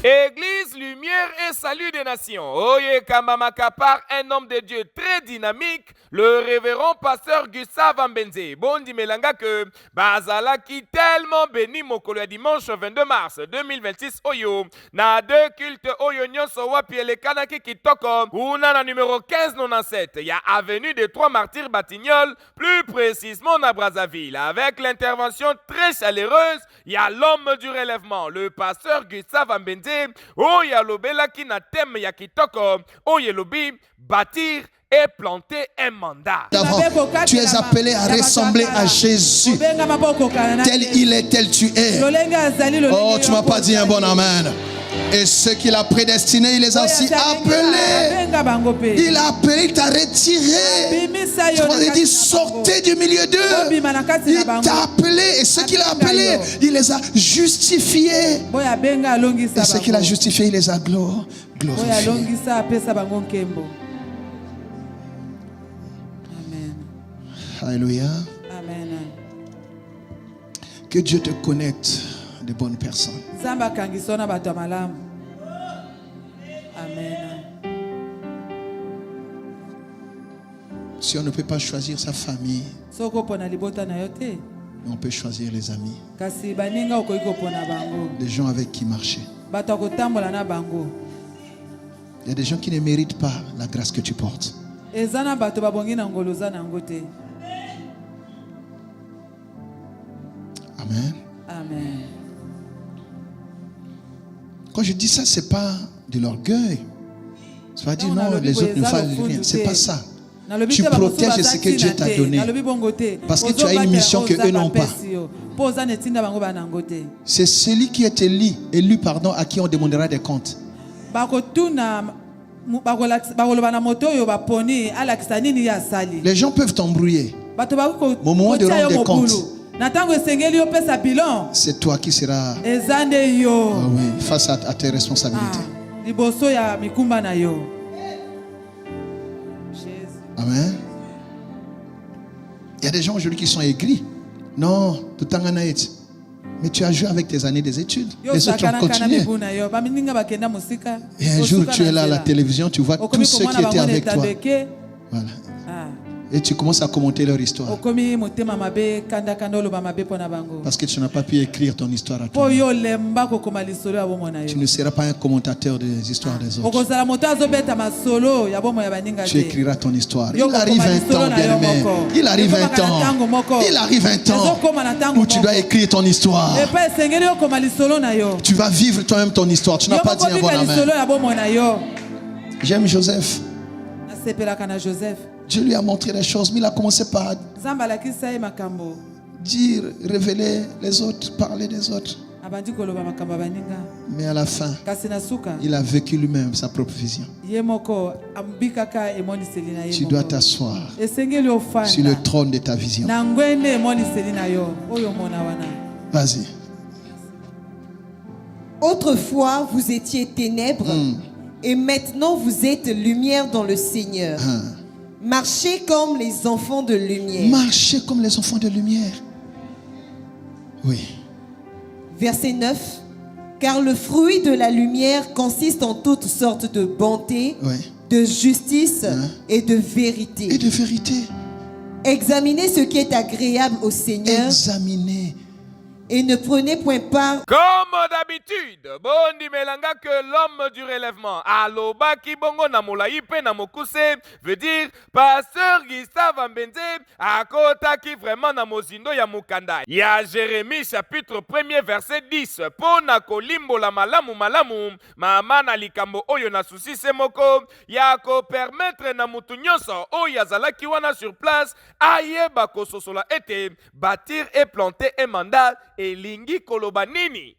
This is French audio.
Église, lumière et salut des nations. Oye Kambamaka par un homme de Dieu très dynamique, le révérend pasteur Gustave Mbenze. Bondi Melanga que Bazala qui tellement béni mokolo ya dimanche 22 mars 2026 oyo. Na deux cultes oyo nyonso wapi elekanaki kitoko. Una na numéro 1597. Ya avenue des Trois Martyrs Batignolles, plus précisément na Brazzaville. Avec l'intervention très chaleureuse, il y a l'homme du relèvement, le pasteur Gustave Mbenze. Oya lobelaki na thème ya kitoko. Oye lobi bâtir et planter un mandat. Tu es appelé à ressembler à Jésus. Tel il est, tel tu es. Oh, tu ne m'as pas dit un bon amen. Et ceux qu'il a prédestinés, il les a aussi appelés. Il a appelé, il t'a retiré. Il dit sortez du milieu d'eux. Il t'a appelé. Et ceux qu'il a appelés, il les a justifiés. Et ceux qu'il a justifiés, il les a glorifiés. Alléluia. Amen. Que Dieu te connecte de bonnes personnes. Amen. Si on ne peut pas choisir sa famille, on peut choisir les amis. Des gens avec qui marcher. Il y a des gens qui ne méritent pas la grâce que tu portes. Amen. Amen. Quand je dis ça, ce n'est pas de l'orgueil. C'est pas dire non, les autres ne valent rien. Ce n'est pas ça. Tu protèges ce que Dieu t'a donné. Parce que tu as une mission qu'eux n'ont pas. C'est celui qui est élu à qui on demandera des comptes. Les gens peuvent t'embrouiller. Au moment de rendre des comptes, c'est toi qui seras face à tes responsabilités. Amen. Il y a des gens aujourd'hui qui sont aigris. Non, tout le temps. Mais tu as joué avec tes années des études. Les autres ont continué. Et un jour, tu es là à la télévision, tu vois tous ceux qui étaient avec toi. Voilà. Et tu commences à commenter leur histoire. Parce que tu n'as pas pu écrire ton histoire à toi. Tu ne seras pas un commentateur des histoires des autres. Tu écriras ton histoire. Il arrive un temps, bien-aimé. Il arrive un temps. Il arrive un temps où tu dois écrire ton histoire. Tu vas vivre toi-même ton histoire. Tu n'as pas dit un bon amen. J'aime Joseph. Dieu lui a montré les choses, mais il a commencé par dire, révéler les autres, parler des autres. Mais à la fin, il a vécu lui-même sa propre vision. Tu dois t'asseoir sur le trône de ta vision. Vas-y. Autrefois, vous étiez ténèbres, et maintenant vous êtes lumière dans le Seigneur. Marchez comme les enfants de lumière. Marchez comme les enfants de lumière. Oui. Verset 9. Car le fruit de la lumière consiste en toutes sortes de bonté, de justice et de vérité. Et de vérité. Examinez ce qui est agréable au Seigneur. Examinez. Et ne prenez point part. Comme d'habitude, Bondi Melanga que l'homme du relèvement, Aloba Kibongo Namolayi pe Namokuse, veut dire pasteur Gustave Mbenze, Akota qui vraiment Namozindo ya Mukanda. Ya Jérémie chapitre 1er verset 10. Pona kolimbo la malamu malamu, mama na likambo oyo na susi semoko, ya ko permettre na mutu nyonso oyo zalaki wana sur place, ayeba kososola ete bâtir et planter un mandat. Et lingi koloba nini